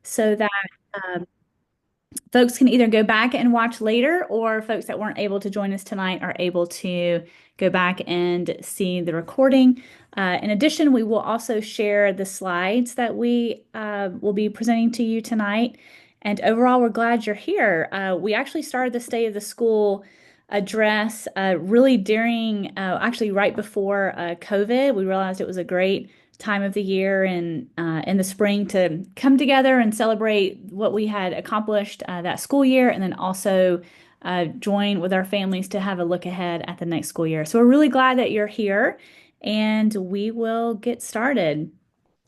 so that um, folks can either go back and watch later, or folks that weren't able to join us tonight are able to go back and see the recording. In addition, we will also share the slides that we will be presenting to you tonight. And overall, we're glad you're here. We actually started the State of the School address really during, actually right before COVID. We realized it was a great time of the year and in the spring to come together and celebrate what we had accomplished that school year, and then also join with our families to have a look ahead at the next school year. So we're really glad that you're here, and we will get started.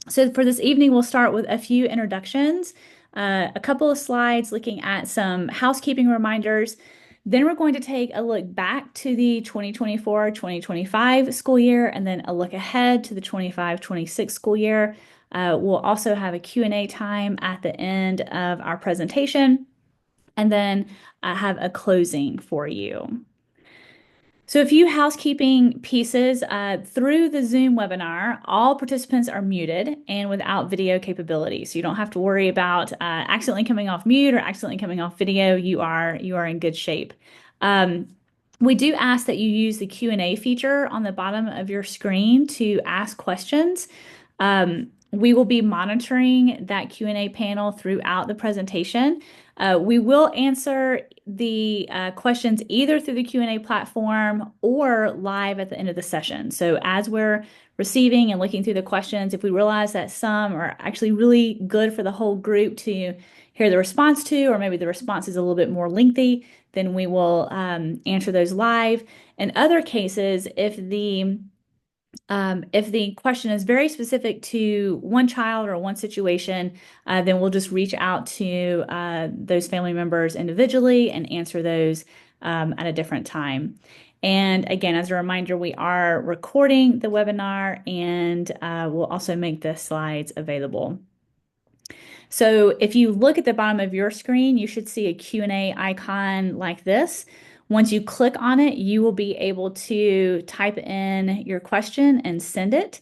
So for this evening, we'll start with a few introductions, a couple of slides looking at some housekeeping reminders. Then we're going to take a look back to the 2024-2025 school year, and then a look ahead to the 25-26 school year. We'll also have a Q&A time at the end of our presentation, and then have a closing for you. So a few housekeeping pieces. Through the Zoom webinar, all participants are muted and without video capability. So you don't have to worry about accidentally coming off mute or accidentally coming off video. You are in good shape. We do ask that you use the Q&A feature on the bottom of your screen to ask questions. We will be monitoring that Q&A panel throughout the presentation. We will answer the questions either through the Q&A platform or live at the end of the session. So as we're receiving and looking through the questions, if we realize that some are actually really good for the whole group to hear the response to, or maybe the response is a little bit more lengthy, then we will answer those live. In other cases, if the question is very specific to one child or one situation, then we'll just reach out to those family members individually and answer those at a different time. And again, as a reminder, we are recording the webinar, and we'll also make the slides available. So if you look at the bottom of your screen, you should see a Q&A icon like this. Once you click on it, you will be able to type in your question and send it.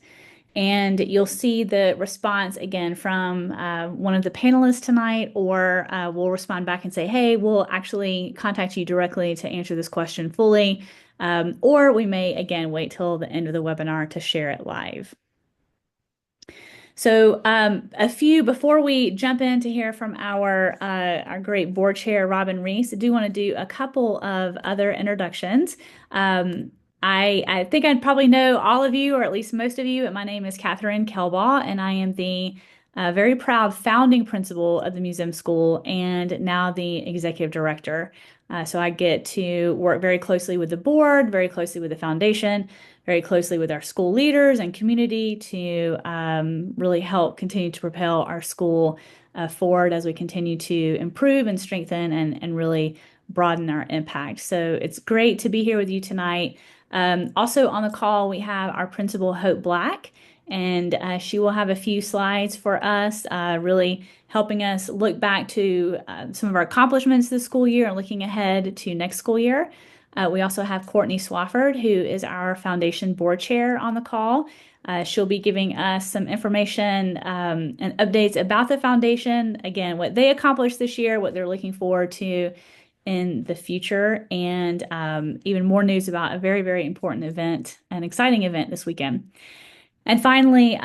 And you'll see the response again from one of the panelists tonight, or we'll respond back and say, hey, we'll actually contact you directly to answer this question fully. Or we may, again, wait till the end of the webinar to share it live. So before we jump in to hear from our great board chair, Robin Reese, I do want to do a couple of other introductions. I think I'd probably know all of you, or at least most of you. My name is Catherine Kelbaugh, and I am the very proud founding principal of the Museum School and now the executive director. So I get to work very closely with the board, very closely with the foundation, very closely with our school leaders and community to really help continue to propel our school forward as we continue to improve and strengthen and really broaden our impact. So it's great to be here with you tonight. Also on the call, we have our principal, Hope Black, and she will have a few slides for us, really helping us look back to some of our accomplishments this school year and looking ahead to next school year. We also have Courtney Swafford, who is our foundation board chair, on the call. She'll be giving us some information and updates about the foundation, again, what they accomplished this year, what they're looking forward to in the future, and even more news about a very, very important event, an exciting event this weekend. And finally,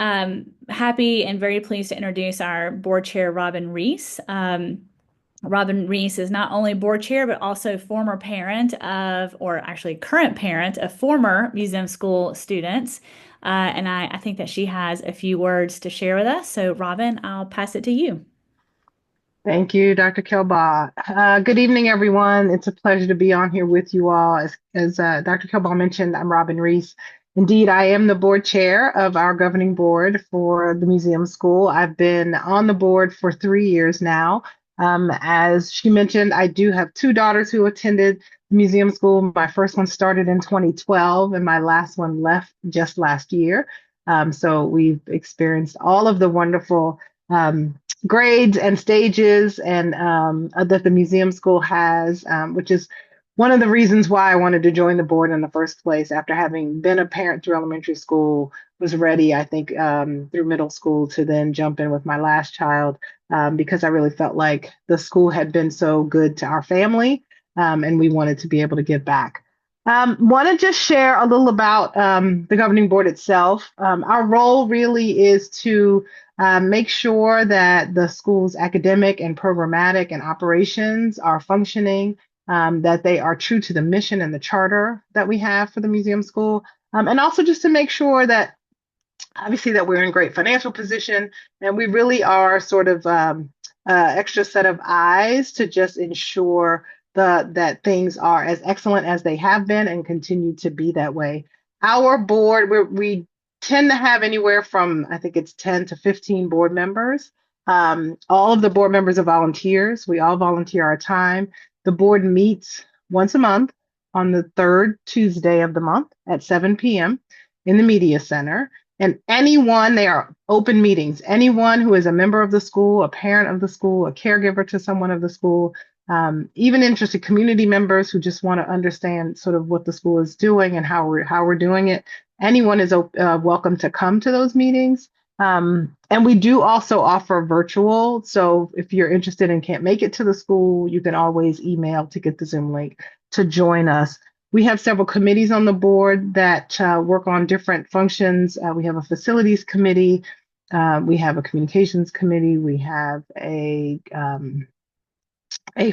happy and very pleased to introduce our board chair, Robin Reese. Robin Reese is not only board chair, but also former parent of, or actually current parent of former museum school students. And I think that she has a few words to share with us. So Robin, I'll pass it to you. Thank you, Dr. Kelbaugh. Good evening, everyone. It's a pleasure to be on here with you all. As Dr. Kelbaugh mentioned, I'm Robin Reese. Indeed, I am the board chair of our governing board for the museum school. I've been on the board for 3 years now. As she mentioned, I do have two daughters who attended the museum school. My first one started in 2012, and my last one left just last year. So we've experienced all of the wonderful grades and stages and that the museum school has, which is one of the reasons why I wanted to join the board in the first place. After having been a parent through elementary school, was ready, I think, through middle school to then jump in with my last child, because I really felt like the school had been so good to our family, and we wanted to be able to give back. Want to just share a little about the governing board itself. Our role really is to make sure that the school's academic and programmatic and operations are functioning, that they are true to the mission and the charter that we have for the museum school, and also just to make sure that obviously that we're in great financial position and we really are sort of extra set of eyes to just ensure that things are as excellent as they have been and continue to be that way. Our board, we tend to have anywhere from, I think it's 10 to 15 board members. All of the board members are volunteers. We all volunteer our time. The board meets once a month on the third Tuesday of the month at 7 p.m. in the media center. And anyone, they are open meetings. Anyone who is a member of the school, a parent of the school, a caregiver to someone of the school, even interested community members who just want to understand sort of what the school is doing and how we're doing it. Anyone is welcome to come to those meetings. And we do also offer virtual. So if you're interested and can't make it to the school, you can always email to get the Zoom link to join us. We have several committees on the board that work on different functions. We have a facilities committee. We have a communications committee. We have a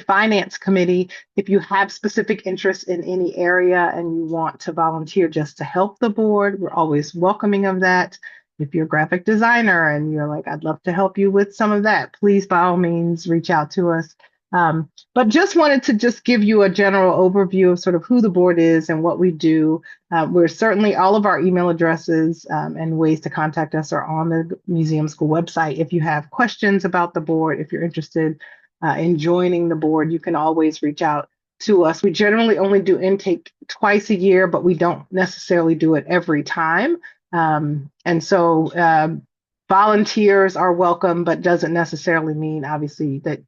finance committee. If you have specific interests in any area and you want to volunteer just to help the board, we're always welcoming of that. If you're a graphic designer and you're like, I'd love to help you with some of that, please, by all means, reach out to us. But just wanted to just give you a general overview of sort of who the board is and what we do. We're certainly, all of our email addresses and ways to contact us are on the museum school website. If you have questions about the board, if you're interested in joining the board, you can always reach out to us. We generally only do intake twice a year, but we don't necessarily do it every time. And so volunteers are welcome, but doesn't necessarily mean, obviously, that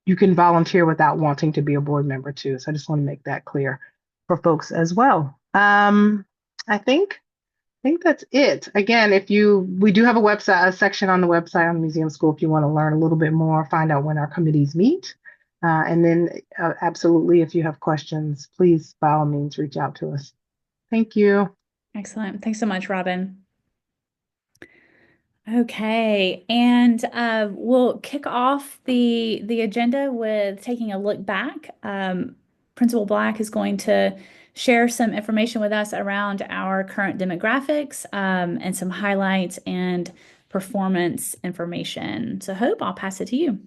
you can volunteer without wanting to be a board member too. So I just want to make that clear for folks as well. I think that's it. Again, we do have a section on the website on the museum school if you want to learn a little bit more, find out when our committees meet. And then absolutely, if you have questions, please, by all means, reach out to us. Thank you. Excellent. Thanks so much, Robin. Okay, and we'll kick off the agenda with taking a look back. Principal Black is going to share some information with us around our current demographics, and some highlights and performance information. So Hope, I'll pass it to you.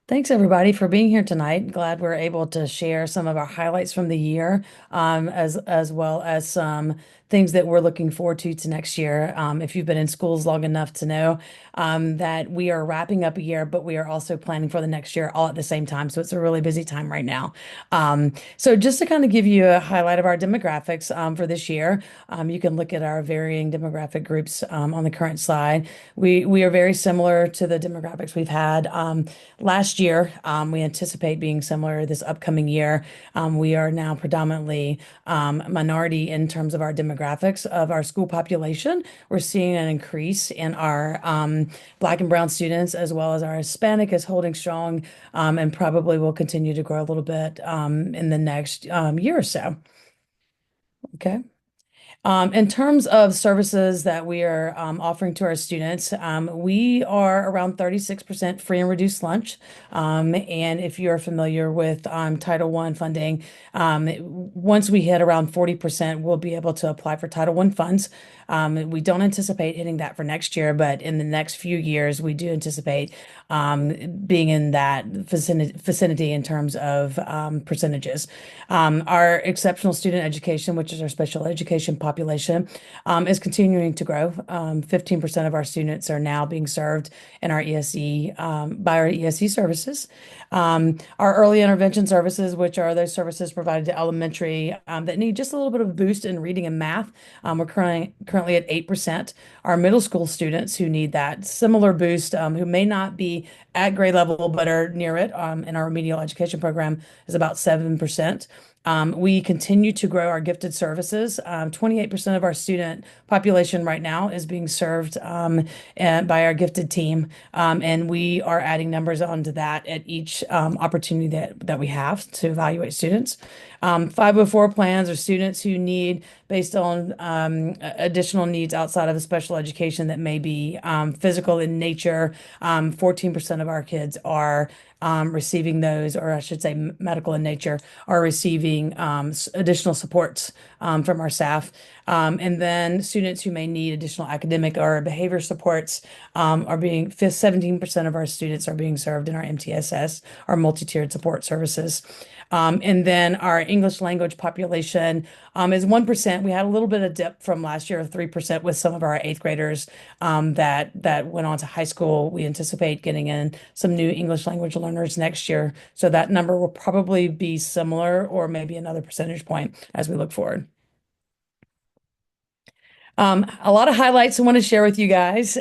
Thanks everybody for being here tonight. Glad we're able to share some of our highlights from the year, as well as some things that we're looking forward to next year. If you've been in schools long enough to know that we are wrapping up a year, but we are also planning for the next year all at the same time. So it's a really busy time right now. So just to kind of give you a highlight of our demographics for this year, you can look at our varying demographic groups on the current slide. We are very similar to the demographics we've had last year. We anticipate being similar this upcoming year. We are now predominantly minority in terms of our demographics of our school population. We're seeing an increase in our Black and brown students, as well as our Hispanic is holding strong, and probably will continue to grow a little bit in the next year or so. Okay. In terms of services that we are offering to our students, we are around 36% free and reduced lunch. And if you're familiar with Title I funding, once we hit around 40%, we'll be able to apply for Title I funds. We don't anticipate hitting that for next year, but in the next few years, we do anticipate being in that vicinity in terms of percentages. Our exceptional student education, which is our special education population, is continuing to grow. 15% of our students are now being served in our ESE by our ESE services. Our early intervention services, which are those services provided to elementary that need just a little bit of a boost in reading and math, we're currently at 8%. Our middle school students who need that similar boost, who may not be at grade level but are near it in our remedial education program is about 7%. We continue to grow our gifted services. 28% of our student population right now is being served by our gifted team. And we are adding numbers onto that at each opportunity that we have to evaluate students. 504 plans are students who need, based on additional needs outside of the special education that may be physical in nature. 14% of our kids are receiving those, or I should say medical in nature, are receiving additional supports from our staff. And then students who may need additional academic or behavior supports are being, 17% of our students are being served in our MTSS, our multi-tiered support services. And then our English language population is 1%. We had a little bit of dip from last year of 3% with some of our eighth graders that went on to high school. We anticipate getting in some new English language learners next year. So that number will probably be similar or maybe another percentage point as we look forward. A lot of highlights I want to share with you guys.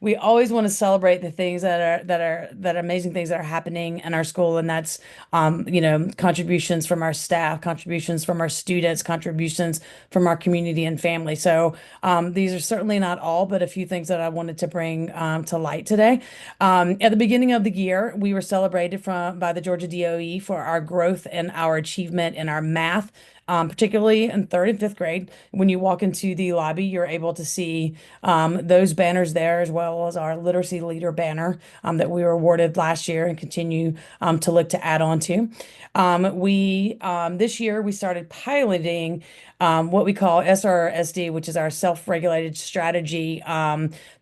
We always want to celebrate the things that are amazing things that are happening in our school, and that's contributions from our staff, contributions from our students, contributions from our community and family. So these are certainly not all, but a few things that I wanted to bring to light today. At the beginning of the year, we were celebrated by the Georgia DOE for our growth and our achievement in our math. Particularly in third and fifth grade. When you walk into the lobby, you're able to see those banners there, as well as our literacy leader banner that we were awarded last year and continue to look to add on to. We This year we started piloting what we call SRSD, which is our self-regulated strategy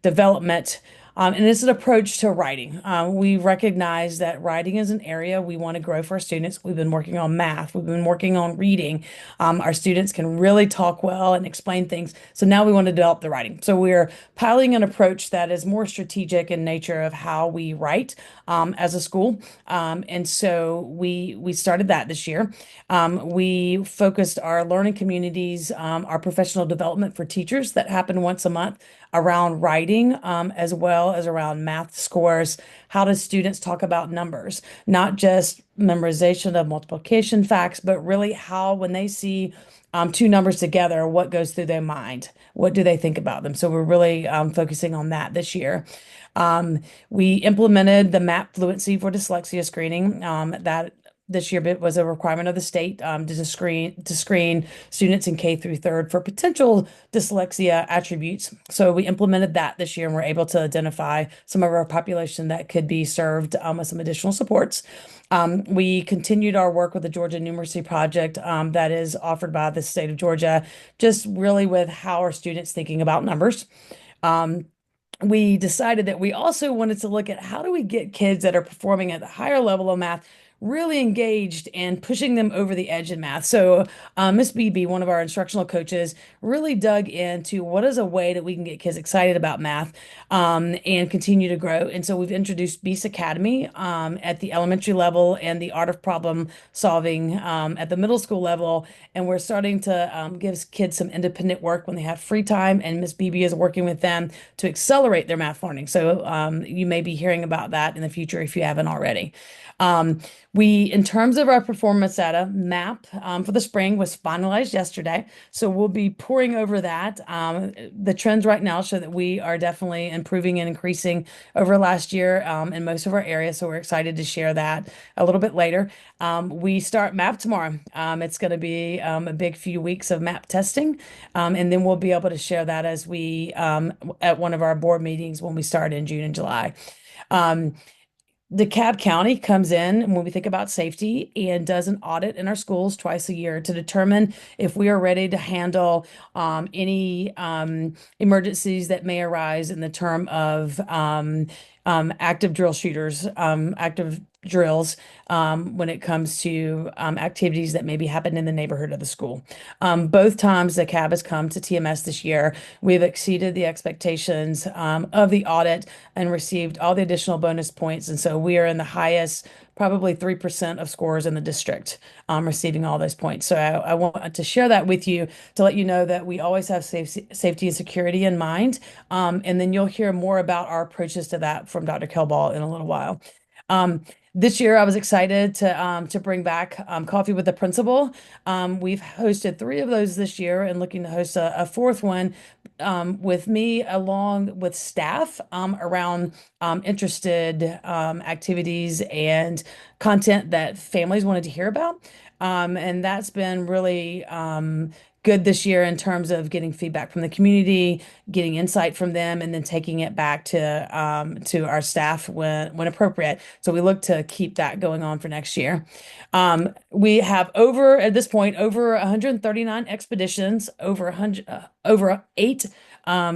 development. And it's an approach to writing. We recognize that writing is an area we want to grow for our students. We've been working on math. We've been working on reading. Our students can really talk well and explain things. So now we want to develop the writing. So we're piloting an approach that is more strategic in nature of how we write as a school. And so we started that this year. We focused our learning communities, our professional development for teachers that happen once a month around writing, as well as around math scores. How do students talk about numbers? Not just memorization of multiplication facts, but really how, when they see two numbers together, what goes through their mind? What do they think about them? So we're really focusing on that this year. We implemented the MAP fluency for dyslexia screening. That this year was a requirement of the state to screen students in K through third for potential dyslexia attributes. So we implemented that this year, and we're able to identify some of our population that could be served with some additional supports. We continued our work with the Georgia Numeracy Project that is offered by the state of Georgia, just really with how are students thinking about numbers. We decided that we also wanted to look at how do we get kids that are performing at the higher level of math really engaged and pushing them over the edge in math. So Miss Beebe, one of our instructional coaches, really dug into what is a way that we can get kids excited about math and continue to grow. And so we've introduced Beast Academy at the elementary level and the art of problem solving at the middle school level. And we're starting to give kids some independent work when they have free time. And Miss Beebe is working with them to accelerate their math learning. So you may be hearing about that in the future if you haven't already. In terms of our performance data, MAP for the spring was finalized yesterday. So we'll be pouring over that. The trends right now show that we are definitely improving and increasing over last year in most of our areas. So we're excited to share that a little bit later. We start MAP tomorrow. It's going to be a big few weeks of MAP testing. And then we'll be able to share that as we at one of our board meetings when we start in June and July. DeKalb County comes in when we think about safety and does an audit in our schools twice a year to determine if we are ready to handle any emergencies that may arise in the term of active drill shooters, active drills when it comes to activities that maybe happen in the neighborhood of the school. Both times the cab has come to TMS this year, we've exceeded the expectations of the audit and received all the additional bonus points. And so we are in the highest, probably 3% of scores in the district, receiving all those points. So I want to share that with you to let you know that we always have safety and security in mind. And then you'll hear more about our approaches to that from Dr. Kelbaugh in a little while. Um, this year, I was excited to bring back Coffee with the Principal. We've hosted three of those this year, and looking to host a fourth one with me along with staff around interested activities and content that families wanted to hear about. And that's been really good this year in terms of getting feedback from the community, getting insight from them, and then taking it back to our staff when appropriate. So we look to keep that going on for next year. We have over at this point over 139 expeditions, over 100, over eight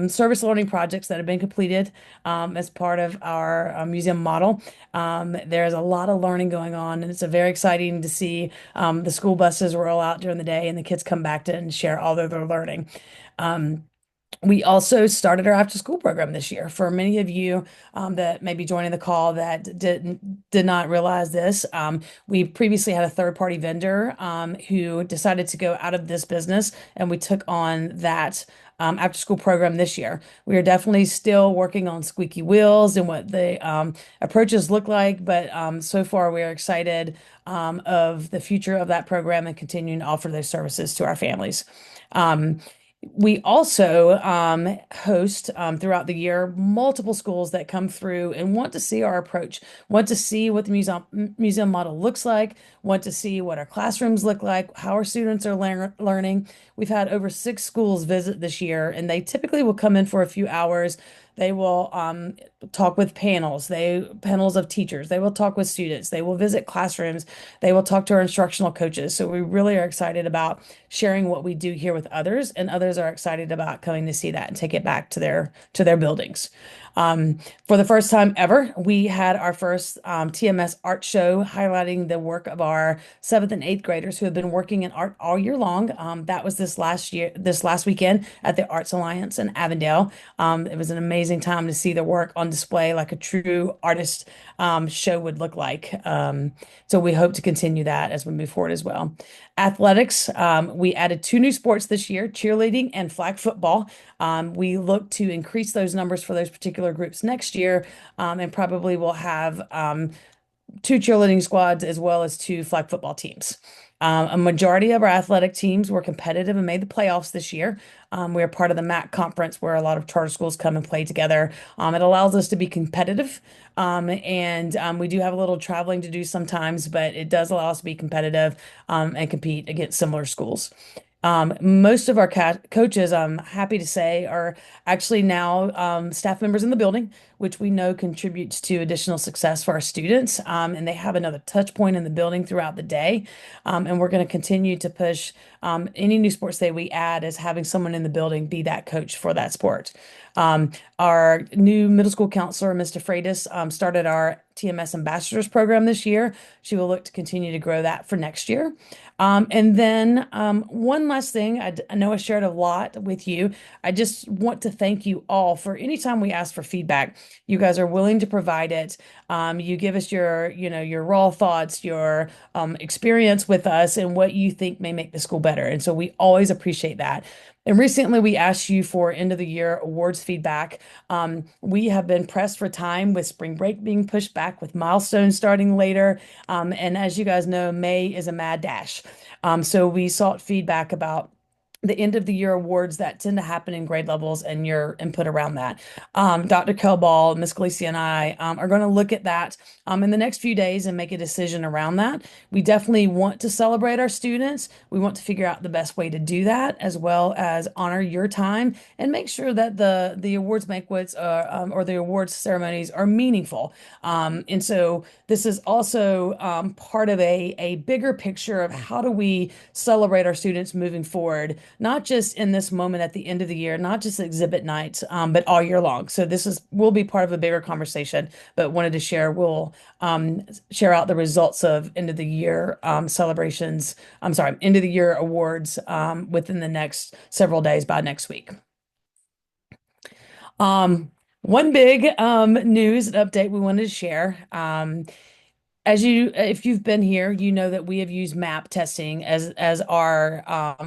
service learning projects that have been completed as part of our museum model. There's a lot of learning going on, and it's a very exciting to see the school buses roll out during the day and the kids come back to and share all of their learning. Um, we also started our after school program this year. For many of you that may be joining the call that did not realize this, we previously had a third party vendor who decided to go out of this business, and we took on that after school program this year. We are definitely still working on squeaky wheels and what the approaches look like, but so far we are excited of the future of that program and continuing to offer those services to our families. Um, we also host throughout the year multiple schools that come through and want to see our approach, want to see what the museum model looks like, want to see what our classrooms look like, how our students are learning. We've had over 6 schools visit this year, and they typically will come in for a few hours. They will talk with panels of teachers. They will talk with students. They will visit classrooms. They will talk to our instructional coaches. So we really are excited about sharing what we do here with others, and others are excited about coming to see that and take it back to their buildings. For the first time ever, we had our first TMS art show highlighting the work of our seventh and eighth graders who have been working in art all year long. That was this last weekend at the Arts Alliance in Avondale. It was an amazing time to see the work on display like a true artist show would look like. So we hope to continue that as we move forward as well. Athletics, we added 2 new sports this year, cheerleading and flag football. We look to increase those numbers for those particular groups next year, and probably will have 2 cheerleading squads as well as 2 flag football teams. A majority of our athletic teams were competitive and made the playoffs this year. We are part of the MAC conference where a lot of charter schools come and play together. It allows us to be competitive, and we do have a little traveling to do sometimes, but it does allow us to be competitive and compete against similar schools. Most of our coaches, I'm happy to say, are actually now staff members in the building, which we know contributes to additional success for our students. And they have another touch point in the building throughout the day. And we're going to continue to push any new sports that we add as having someone in the building be that coach for that sport. Our new middle school counselor, Mr. Freitas, started our TMS Ambassadors program this year. She will look to continue to grow that for next year. And then one last thing, I know I shared a lot with you. I just want to thank you all for any time we ask for feedback. You guys are willing to provide it. You give us your raw thoughts, your experience with us, and what you think may make the school better. And so we always appreciate that. And recently, we asked you for end of the year awards feedback. We have been pressed for time with spring break being pushed back, with milestones starting later. And as you guys know, May is a mad dash. So we sought feedback about the end of the year awards that tend to happen in grade levels and your input around that. Dr. Kelbaugh, Ms. Gleason, and I are going to look at that in the next few days and make a decision around that. We definitely want to celebrate our students. We want to figure out the best way to do that, as well as honor your time and make sure that the awards banquets or the awards ceremonies are meaningful. And so this is also part of a bigger picture of how do we celebrate our students moving forward not just in this moment at the end of the year, not just exhibit night, but all year long. So this is will be part of a bigger conversation, but wanted to share. We'll share out the results of end of the year celebrations. I'm sorry, end of the year awards within the next several days by next week. Um, One big news and update we wanted to share. If you've been here, you know that we have used MAP testing as our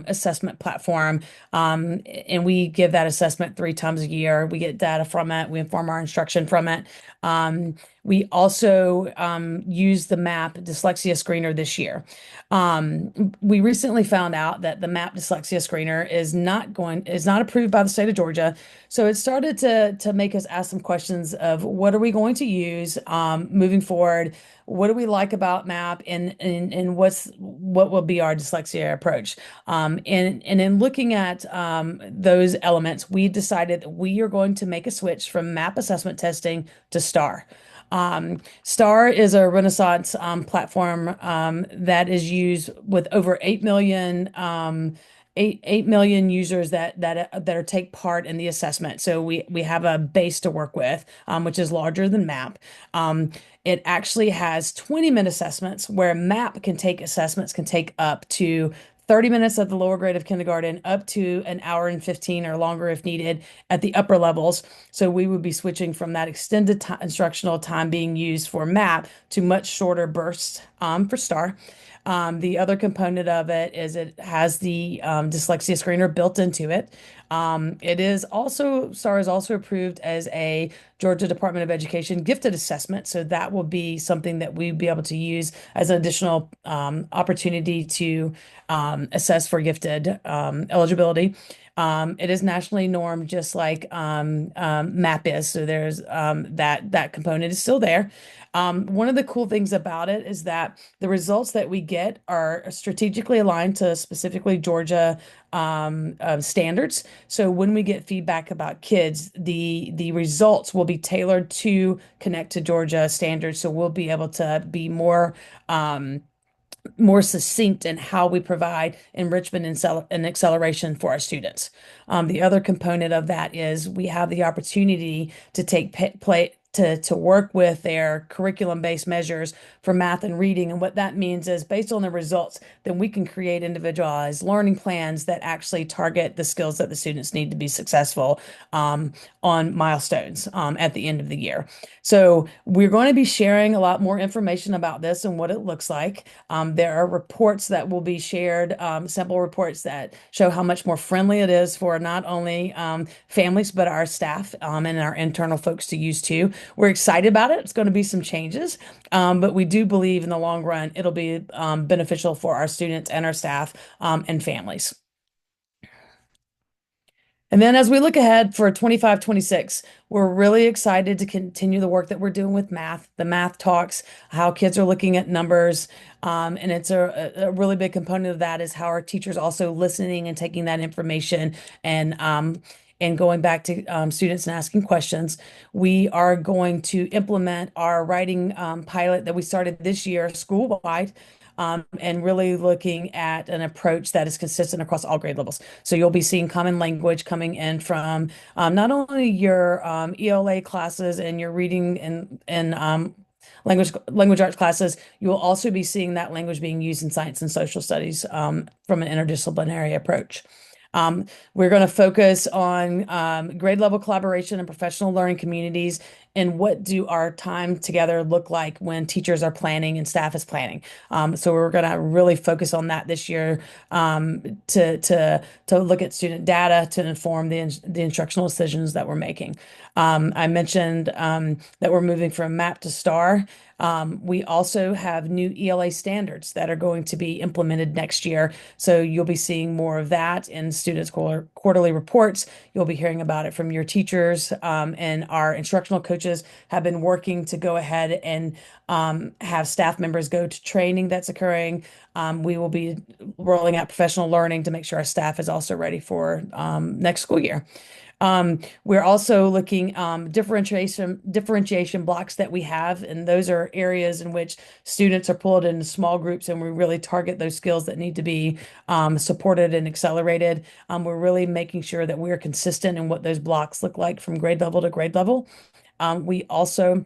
assessment platform, and we give that assessment 3 times a year. We get data from it. We inform our instruction from it. We also use the MAP dyslexia screener this year. We recently found out that the MAP dyslexia screener is not approved by the state of Georgia. So it started to make us ask some questions of what are we going to use moving forward? What do we like about MAP, and what will be our dyslexia approach? And in looking at those elements, we decided that we are going to make a switch from MAP assessment testing to STAR. STAR is a Renaissance platform that is used with over 8 million 8 million users that are take part in the assessment. So we have a base to work with, which is larger than MAP. It actually has 20-minute assessments where MAP can take up to 30 minutes at the lower grade of kindergarten, up to an hour and 15 or longer if needed at the upper levels. So we would be switching from that extended instructional time being used for MAP to much shorter bursts for STAR. The other component of it is it has the dyslexia screener built into it. It is also, STAR is also approved as a Georgia Department of Education gifted assessment. So that will be something that we'd be able to use as an additional opportunity to assess for gifted eligibility. It is nationally normed just like MAP is. So there's that component is still there. One of the cool things about it is that the results that we get are strategically aligned to specifically Georgia standards. So when we get feedback about kids, the results will be tailored to connect to Georgia standards. So we'll be able to be more succinct in how we provide enrichment and acceleration for our students. The other component of that is we have the opportunity to to work with their curriculum-based measures for math and reading. And what that means is based on the results, then we can create individualized learning plans that actually target the skills that the students need to be successful on milestones at the end of the year. So we're going to be sharing a lot more information about this and what it looks like. There are reports that will be shared, sample reports that show how much more friendly it is for not only families, but our staff and our internal folks to use too. We're excited about it. It's going to be some changes, but we do believe in the long run it'll be beneficial for our students and our staff and families. And then as we look ahead for 25, 26, we're really excited to continue the work that we're doing with math, the math talks, how kids are looking at numbers. And it's a really big component of that is how our teachers also listening and taking that information and going back to students and asking questions. We are going to implement our writing pilot that we started this year school-wide and really looking at an approach that is consistent across all grade levels. So you'll be seeing common language coming in from not only your ELA classes and your reading and language arts classes, you will also be seeing that language being used in science and social studies from an interdisciplinary approach. We're going to focus on grade level collaboration and professional learning communities and what do our time together look like when teachers are planning and staff is planning. So we're going to really focus on that this year to look at student data to inform the instructional decisions that we're making. I mentioned that we're moving from MAP to STAR. We also have new ELA standards that are going to be implemented next year. So you'll be seeing more of that in students' quarterly reports. You'll be hearing about it from your teachers, and our instructional coaches have been working to go ahead and have staff members go to training that's occurring. We will be rolling out professional learning to make sure our staff is also ready for next school year. We're also looking differentiation blocks that we have, and those are areas in which students are pulled into small groups, and we really target those skills that need to be supported and accelerated. We're really making sure that we're consistent in what those blocks look like from grade level to grade level. We also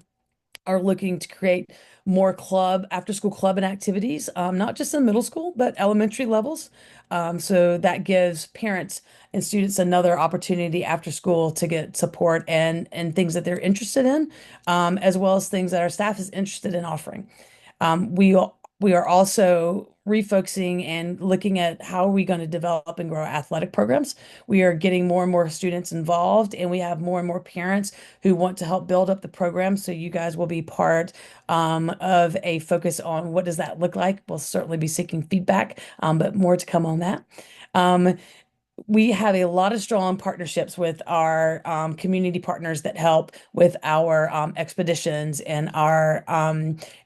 are looking to create more after school club and activities, not just in middle school, but elementary levels. So that gives parents and students another opportunity after school to get support and things that they're interested in, as well as things that our staff is interested in offering. We are also refocusing and looking at how are we going to develop and grow athletic programs. We are getting more and more students involved, and we have more and more parents who want to help build up the program. So you guys will be part of a focus on what does that look like. We'll certainly be seeking feedback, but more to come on that. Um, we have a lot of strong partnerships with our community partners that help with our expeditions and our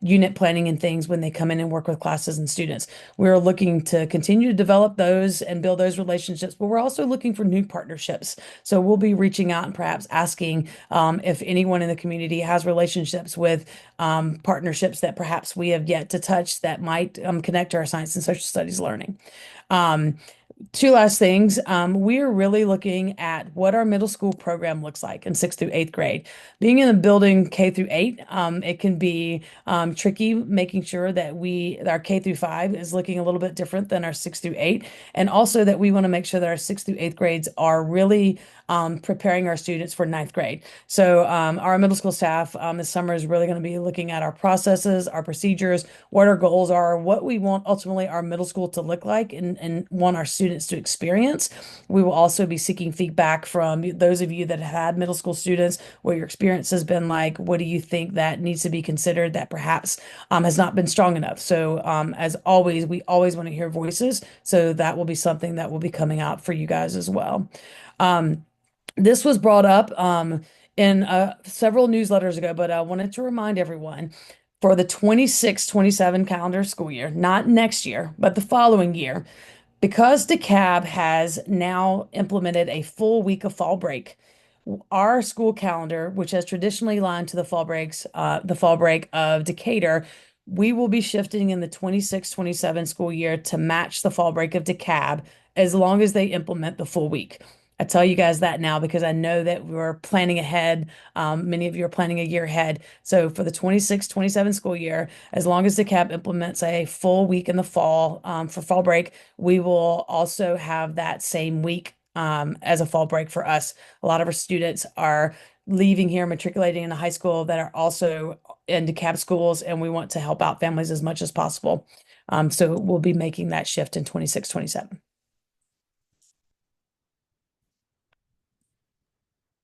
unit planning and things when they come in and work with classes and students. We're looking to continue to develop those and build those relationships, but we're also looking for new partnerships. So we'll be reaching out and perhaps asking if anyone in the community has relationships with partnerships that perhaps we have yet to touch that might connect to our science and social studies learning. Um, Two last things. We're really looking at what our middle school program looks like in sixth through eighth grade. Being in the building K through eight, it can be tricky making sure that our K through five is looking a little bit different than our six through eight, and also that we want to make sure that our sixth through eighth grades are really preparing our students for ninth grade. So our middle school staff this summer is really going to be looking at our processes, our procedures, what our goals are, what we want ultimately our middle school to look like, and want our students to experience. We will also be seeking feedback from those of you that have had middle school students, what your experience has been like. What do you think that needs to be considered that perhaps has not been strong enough? So as always, we always want to hear voices. So that will be something that will be coming out for you guys as well. Um, this was brought up in several newsletters ago, but I wanted to remind everyone for the 26-27 calendar school year, not next year, but the following year, because DeKalb has now implemented a full week of fall break. Our school calendar, which has traditionally aligned to the fall break of Decatur, we will be shifting in the 26-27 school year to match the fall break of DeKalb as long as they implement the full week. I tell you guys that now because I know that we're planning ahead. Many of you are planning a year ahead. So for the 26-27 school year, as long as DeKalb implements a full week in the fall for fall break, we will also have that same week as a fall break for us. A lot of our students are leaving here, matriculating in a high school that are also in DeKalb schools, and we want to help out families as much as possible. So we'll be making that shift in 26-27.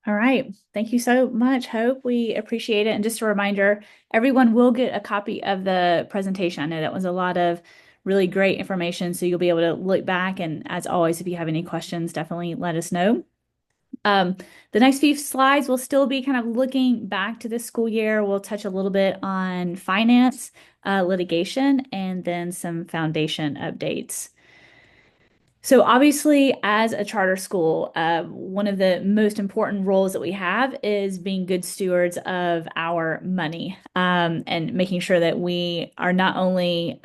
All right. Thank you so much, Hope. We appreciate it. And just a reminder, everyone will get a copy of the presentation. I know that was a lot of really great information, so you'll be able to look back. And as always, if you have any questions, definitely let us know. Um, the next few slides will still be kind of looking back to this school year. We'll touch a little bit on finance, litigation, and then some foundation updates. So obviously, as a charter school, one of the most important roles that we have is being good stewards of our money, and making sure that we are not only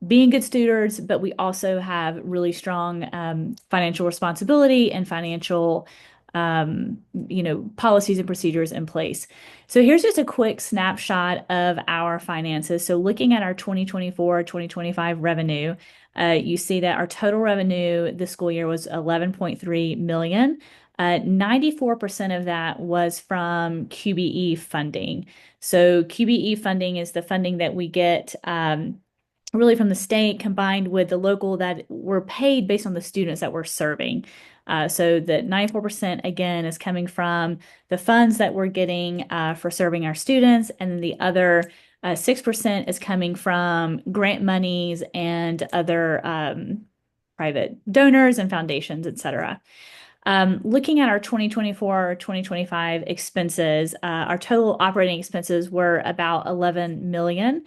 being good stewards, but we also have really strong financial responsibility and financial, policies and procedures in place. So here's just a quick snapshot of our finances. So looking at our 2024-2025 revenue. You see that our total revenue this school year was 11.3 million. 94% of that was from QBE funding. So QBE funding is the funding that we get really from the state combined with the local that we're paid based on the students that we're serving. So the 94% again is coming from the funds that we're getting for serving our students, and then the other 6% is coming from grant monies and other private donors and foundations, et cetera. Looking at our 2024-2025 expenses, our total operating expenses were about 11 million.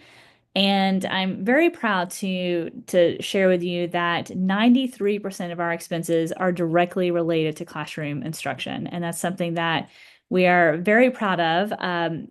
And I'm very proud to share with you that 93% of our expenses are directly related to classroom instruction. And that's something that we are very proud of.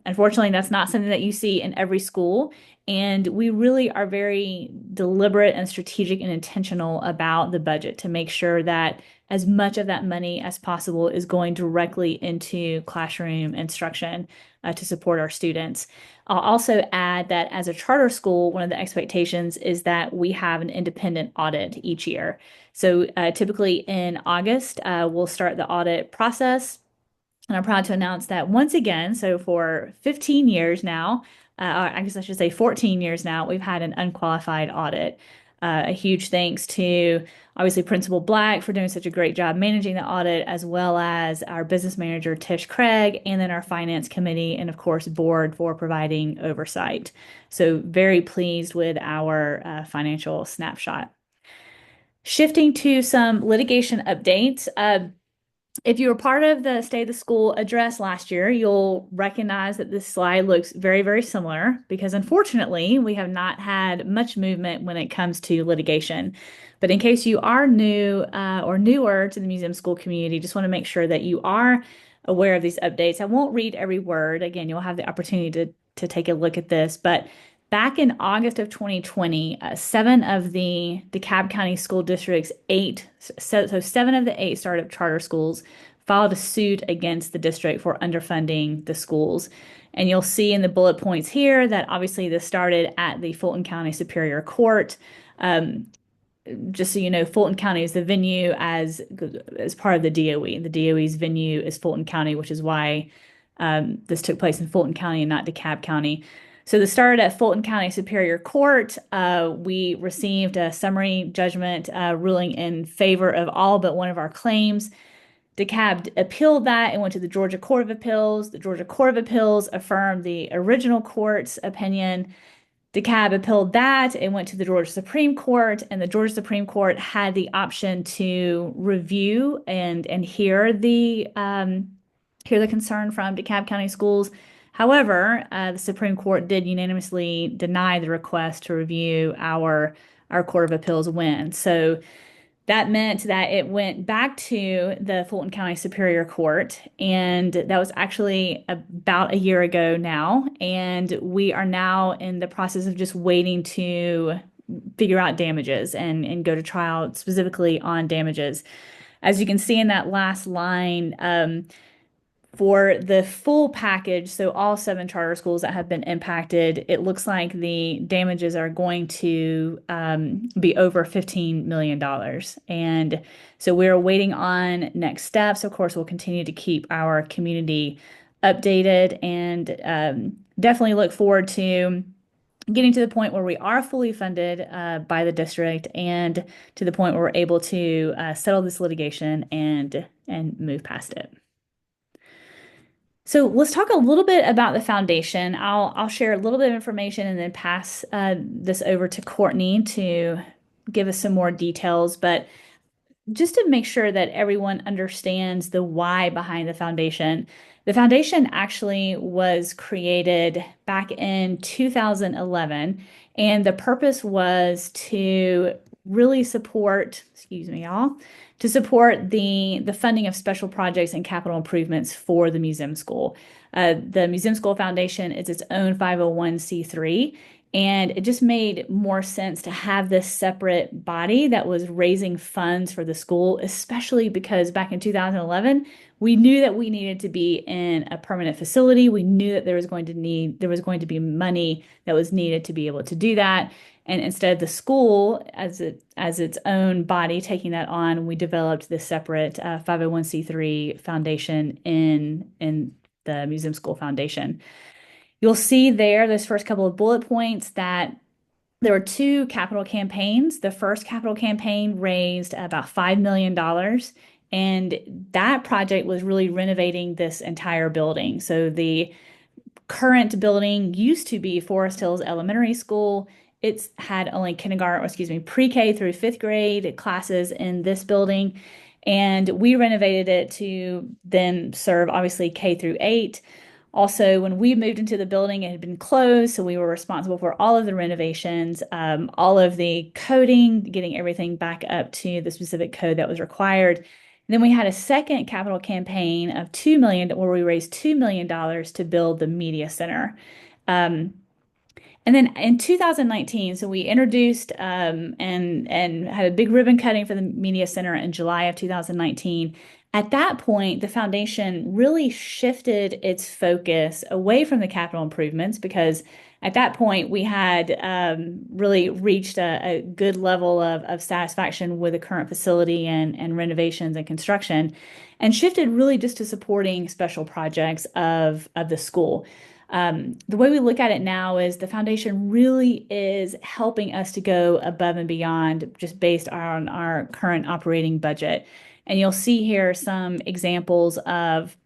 Unfortunately, that's not something that you see in every school. And we really are very deliberate and strategic and intentional about the budget to make sure that as much of that money as possible is going directly into classroom instruction to support our students. I'll also add that as a charter school, one of the expectations is that we have an independent audit each year. So typically in August, we'll start the audit process. And I'm proud to announce that once again, so for 15 years now, or I guess I should say 14 years now, we've had an unqualified audit. A huge thanks to obviously Principal Black for doing such a great job managing the audit, as well as our business manager, Tish Craig, and then our finance committee, and of course, board for providing oversight. So, very pleased with our financial snapshot. Shifting to some litigation updates. If you were part of the State of the School address last year, you'll recognize that this slide looks very, very similar because unfortunately, we have not had much movement when it comes to litigation. But in case you are new or newer to the museum school community, just want to make sure that you are aware of these updates. I won't read every word. Again, you'll have the opportunity to take a look at this. But back in August of 2020, seven of the DeKalb County School District's so seven of the eight startup charter schools filed a suit against the district for underfunding the schools. And you'll see in the bullet points here that obviously this started at the Fulton County Superior Court. Just so you know, Fulton County is the venue as part of the DOE. The DOE's venue is Fulton County, which is why this took place in Fulton County and not DeKalb County. So this started at Fulton County Superior Court. We received a summary judgment ruling in favor of all but one of our claims. DeKalb appealed that and went to the Georgia Court of Appeals. The Georgia Court of Appeals affirmed the original court's opinion. DeKalb appealed that and went to the Georgia Supreme Court, and the Georgia Supreme Court had the option to review and hear the concern from DeKalb County Schools. However, the Supreme Court did unanimously deny the request to review our Court of Appeals win. So that meant that it went back to the Fulton County Superior Court, and that was actually about a year ago now. And we are now in the process of just waiting to figure out damages and go to trial specifically on damages. As you can see in that last line, for the full package, so all seven charter schools that have been impacted, it looks like the damages are going to be over $15 million. And so we're waiting on next steps. Of course, we'll continue to keep our community updated and definitely look forward to getting to the point where we are fully funded by the district and to the point where we're able to settle this litigation and move past it. So let's talk a little bit about the foundation. I'll share a little bit of information and then pass this over to Courtney to give us some more details. But just to make sure that everyone understands the why behind the foundation actually was created back in 2011, and the purpose was to really support, excuse me, y'all, to support the funding of special projects and capital improvements for the museum school. The Museum School Foundation is its own 501c3, and it just made more sense to have this separate body that was raising funds for the school, especially because back in 2011, we knew that we needed to be in a permanent facility. We knew that there was going to be money that was needed to be able to do that. And instead of the school as its own body taking that on, we developed this separate 501c3 foundation in the Museum School Foundation. You'll see there, those first couple of bullet points, that there were two capital campaigns. The first capital campaign raised about $5 million, and that project was really renovating this entire building. So the current building used to be Forest Hills Elementary School. It's had only pre-K through fifth grade classes in this building. And we renovated it to then serve obviously K through 8. Also, when we moved into the building, it had been closed, so we were responsible for all of the renovations, all of the coding, getting everything back up to the specific code that was required. And then we had a second capital campaign of $2 million, where we raised $2 million to build the media center. Um, and then in 2019, so we introduced and had a big ribbon cutting for the media center in July of 2019. At that point, the foundation really shifted its focus away from the capital improvements because at that point we had really reached a good level of satisfaction with the current facility and renovations and construction, and shifted really just to supporting special projects of the school. The way we look at it now is the foundation really is helping us to go above and beyond just based on our current operating budget. And you'll see here some examples of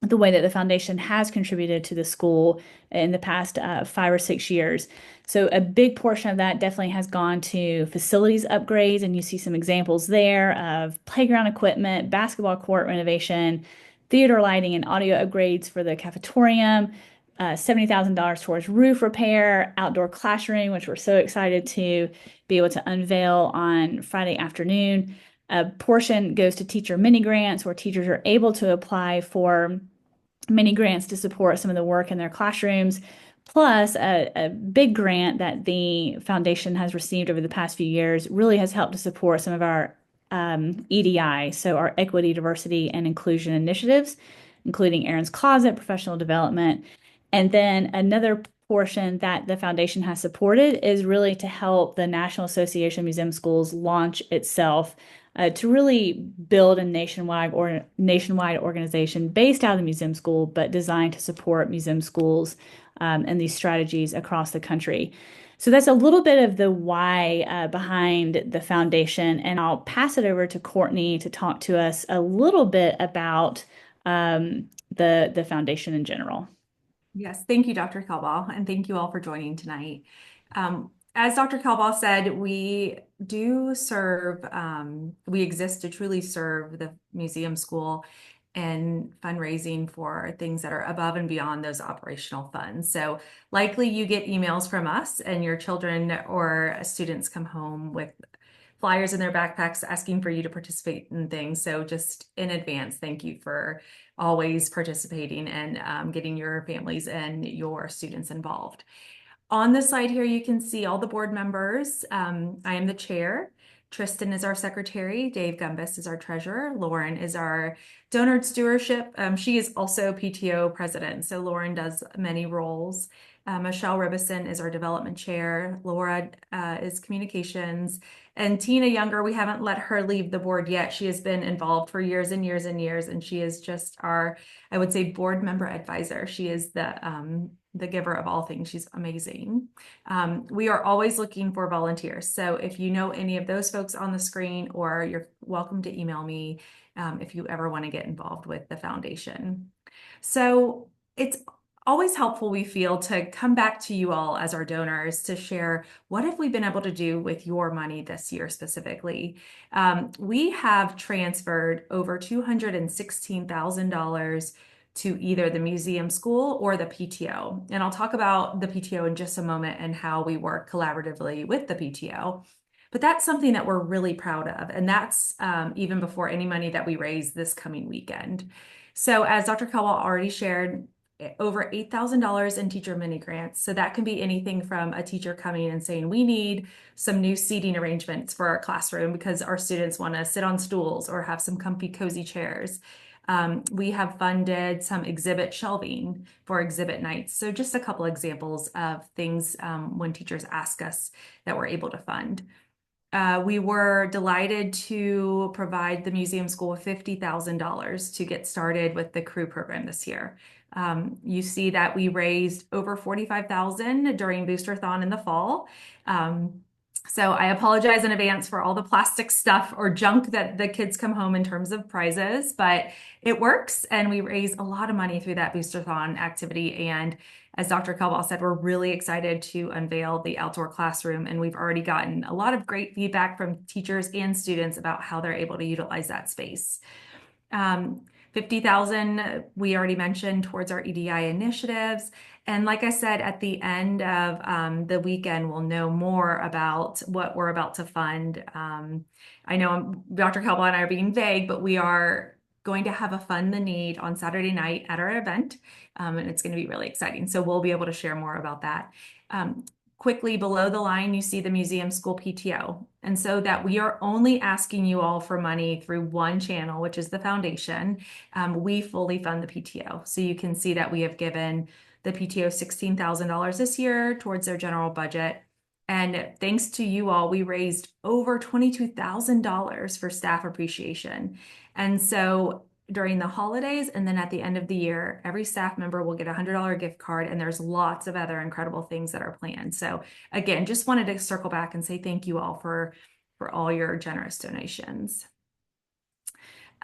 the way that the foundation has contributed to the school in the past 5 or 6 years. So a big portion of that definitely has gone to facilities upgrades, and you see some examples there of playground equipment, basketball court renovation, theater lighting and audio upgrades for the cafetorium, $70,000 towards roof repair, outdoor classroom, which we're so excited to be able to unveil on Friday afternoon. A portion goes to teacher mini grants, where teachers are able to apply for mini grants to support some of the work in their classrooms, plus a big grant that the foundation has received over the past few years really has helped to support some of our EDI, so our equity, diversity, and inclusion initiatives, including Aaron's Closet, professional development. And then another portion that the foundation has supported is really to help the National Association of Museum Schools launch itself to really build a nationwide organization based out of the museum school, but designed to support museum schools and these strategies across the country. So that's a little bit of the why behind the foundation, and I'll pass it over to Courtney to talk to us a little bit about the foundation in general. Yes, thank you, Dr. Kelbaugh, and thank you all for joining tonight. As Dr. Kelbaugh said, we do serve, we exist to truly serve the museum school and fundraising for things that are above and beyond those operational funds. So likely you get emails from us and your children or students come home with flyers in their backpacks asking for you to participate in things. So just in advance, thank you for always participating and getting your families and your students involved. On the slide here, you can see all the board members. I am the chair. Tristan is our secretary. Dave Gumbus is our treasurer. Lauren is our donor stewardship. She is also PTO president, so Lauren does many roles. Michelle Ribison is our development chair. Laura is communications. And Tina Younger, we haven't let her leave the board yet. She has been involved for years and years and years, and she is just our, I would say, board member advisor. She is the giver of all things. She's amazing. We are always looking for volunteers. So if you know any of those folks on the screen, or you're welcome to email me if you ever want to get involved with the foundation. So it's always helpful, we feel, to come back to you all as our donors to share what have we been able to do with your money this year specifically. We have transferred over $216,000 to either the museum school or the PTO. And I'll talk about the PTO in just a moment and how we work collaboratively with the PTO. But that's something that we're really proud of. And that's even before any money that we raise this coming weekend. So as Dr. Kelbaugh already shared, over $8,000 in teacher mini grants. So that can be anything from a teacher coming and saying, we need some new seating arrangements for our classroom because our students want to sit on stools or have some comfy, cozy chairs. We have funded some exhibit shelving for exhibit nights. So just a couple examples of things when teachers ask us that we're able to fund. We were delighted to provide the museum school with $50,000 to get started with the crew program this year. You see that we raised over $45,000 during Boosterthon in the fall. So I apologize in advance for all the plastic stuff or junk that the kids come home in terms of prizes, but it works, and we raise a lot of money through that Boosterthon activity. And as Dr. Kelbaugh said, we're really excited to unveil the outdoor classroom, and we've already gotten a lot of great feedback from teachers and students about how they're able to utilize that space. 50,000 we already mentioned towards our EDI initiatives. And like I said, at the end of the weekend, we'll know more about what we're about to fund. I know Dr. Kelbaugh and I are being vague, but we are going to have a Fund the Need on Saturday night at our event, and it's going to be really exciting. So we'll be able to share more about that. Quickly below the line, you see the museum school PTO. And so that we are only asking you all for money through one channel, which is the foundation. We fully fund the PTO. So you can see that we have given the PTO $16,000 this year towards their general budget. And thanks to you all, we raised over $22,000 for staff appreciation. And so during the holidays and then at the end of the year, every staff member will get a $100 gift card, and there's lots of other incredible things that are planned. So again, just wanted to circle back and say thank you all for all your generous donations.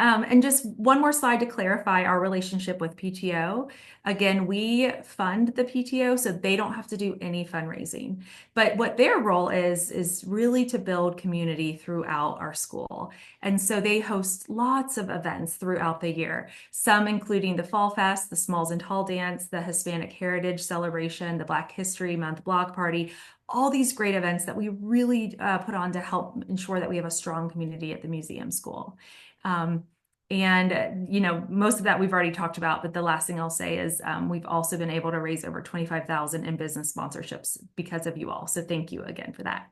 And just one more slide to clarify our relationship with PTO. Again, we fund the PTO, so they don't have to do any fundraising. But what their role is really to build community throughout our school. And so they host lots of events throughout the year, some including the Fall Fest, the Smalls and Tall Dance, the Hispanic Heritage Celebration, the Black History Month Block Party, all these great events that we really put on to help ensure that we have a strong community at the museum school. And most of that we've already talked about, but the last thing I'll say is we've also been able to raise over 25,000 in business sponsorships because of you all. So thank you again for that.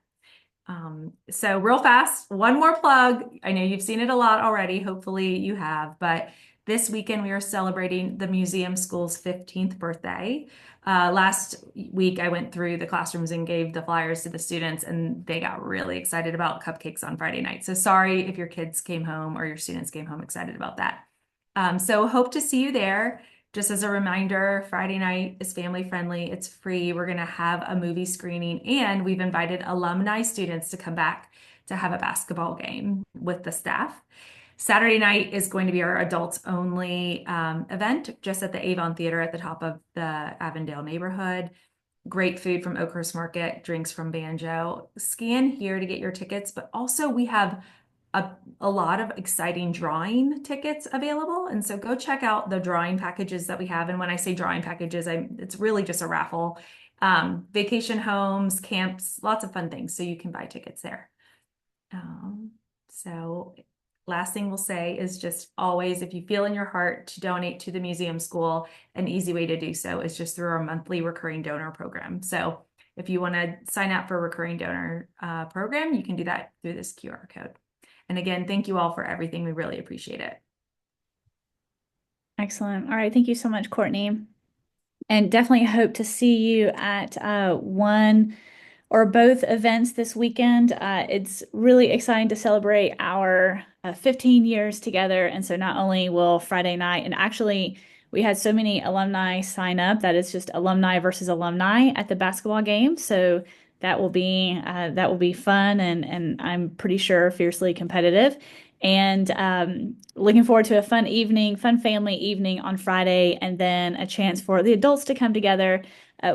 So real fast, one more plug. I know you've seen it a lot already. Hopefully you have, but this weekend we are celebrating the museum school's 15th birthday. Last week I went through the classrooms and gave the flyers to the students, and they got really excited about cupcakes on Friday night. So sorry if your kids came home or your students came home excited about that. So hope to see you there. Just as a reminder, Friday night is family friendly. It's free. We're going to have a movie screening, and we've invited alumni students to come back to have a basketball game with the staff. Saturday night is going to be our adults only event just at the Avon Theater at the top of the Avondale neighborhood. Great food from Oakhurst Market, drinks from Banjo. Scan here to get your tickets, but also we have a lot of exciting drawing tickets available. And so go check out the drawing packages that we have. And when I say drawing packages, it's really just a raffle. Vacation homes, camps, lots of fun things. So you can buy tickets there. So last thing we'll say is just always, if you feel in your heart to donate to the museum school, an easy way to do so is just through our monthly recurring donor program. So if you want to sign up for a recurring donor program, you can do that through this QR code. And again, thank you all for everything. We really appreciate it. Excellent. All right. Thank you so much, Courtney. And definitely hope to see you at one or both events this weekend. It's really exciting to celebrate our 15 years together. And so not only will Friday night, and actually we had so many alumni sign up that it's just alumni versus alumni at the basketball game. So that will be fun, and I'm pretty sure fiercely competitive. And looking forward to a fun family evening on Friday, and then a chance for the adults to come together.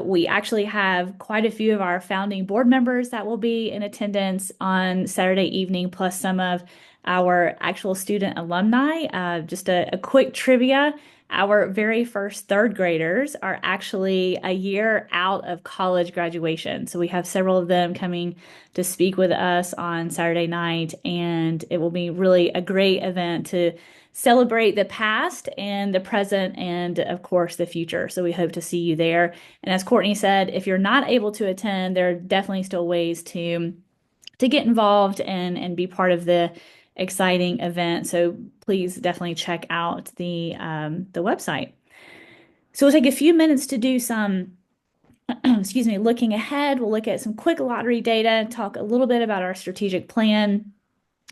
We actually have quite a few of our founding board members that will be in attendance on Saturday evening, plus some of our actual student alumni. Just a quick trivia. Our very first third graders are actually a year out of college graduation. So we have several of them coming to speak with us on Saturday night, and it will be really a great event to celebrate the past and the present and, of course, the future. So we hope to see you there. And as Courtney said, if you're not able to attend, there are definitely still ways to get involved and be part of the exciting event. So please definitely check out the website. So we'll take a few minutes to do some excuse me, looking ahead. We'll look at some quick lottery data, talk a little bit about our strategic plan.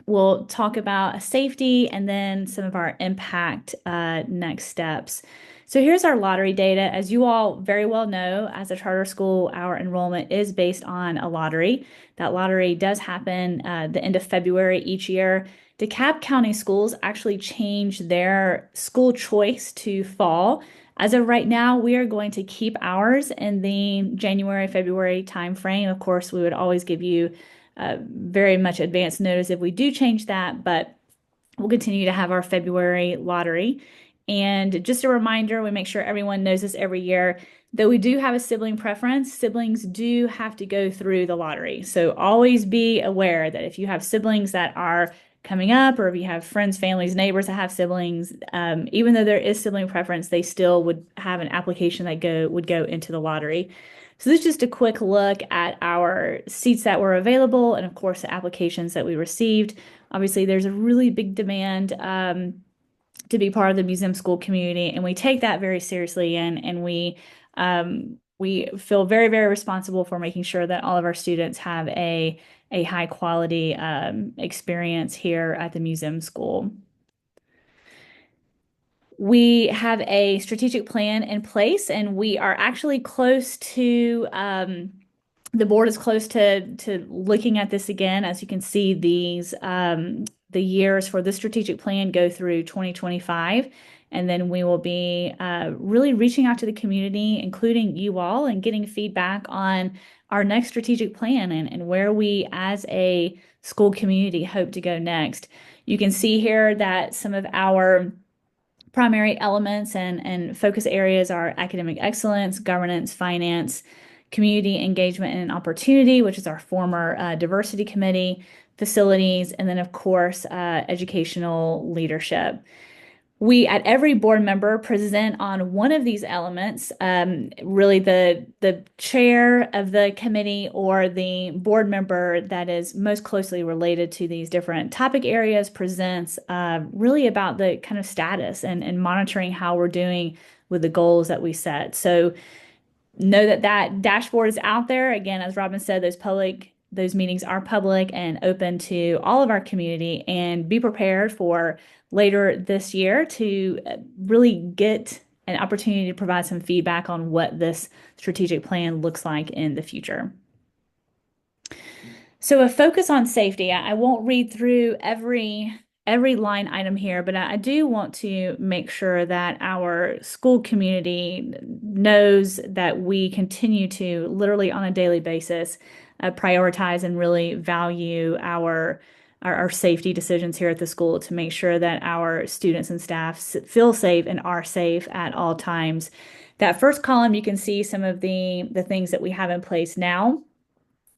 We'll talk about safety and then some of our impact next steps. So here's our lottery data. As you all very well know, as a charter school, our enrollment is based on a lottery. That lottery does happen the end of February each year. DeKalb County Schools actually changed their school choice to fall. As of right now, we are going to keep ours in the January, February timeframe. Of course, we would always give you very much advance notice if we do change that, but we'll continue to have our February lottery. And just a reminder, we make sure everyone knows this every year. Though we do have a sibling preference, siblings do have to go through the lottery. So always be aware that if you have siblings that are coming up, or if you have friends, families, neighbors that have siblings, even though there is sibling preference, they still would have an application that would go into the lottery. So this is just a quick look at our seats that were available and of course the applications that we received. Obviously, there's a really big demand to be part of the museum school community, and we take that very seriously, and we feel very, very responsible for making sure that all of our students have a high quality experience here at the museum school. We have a strategic plan in place, and we are actually close to the board is close to looking at this again. As you can see, the years for the strategic plan go through 2025, and then we will be really reaching out to the community, including you all, and getting feedback on our next strategic plan and where we as a school community hope to go next. You can see here that some of our primary elements and focus areas are academic excellence, governance, finance, community engagement and opportunity, which is our former diversity committee, facilities, and then, of course, educational leadership. We, at every board member, present on one of these elements. Really, the chair of the committee or the board member that is most closely related to these different topic areas presents really about the kind of status and monitoring how we're doing with the goals that we set. So know that that dashboard is out there. Again, as Robin said, those meetings are public and open to all of our community, and be prepared for later this year to really get an opportunity to provide some feedback on what this strategic plan looks like in the future. So a focus on safety. I won't read through every line item here, but I do want to make sure that our school community knows that we continue to literally on a daily basis prioritize and really value our safety decisions here at the school to make sure that our students and staff feel safe and are safe at all times. That first column, you can see some of the things that we have in place now.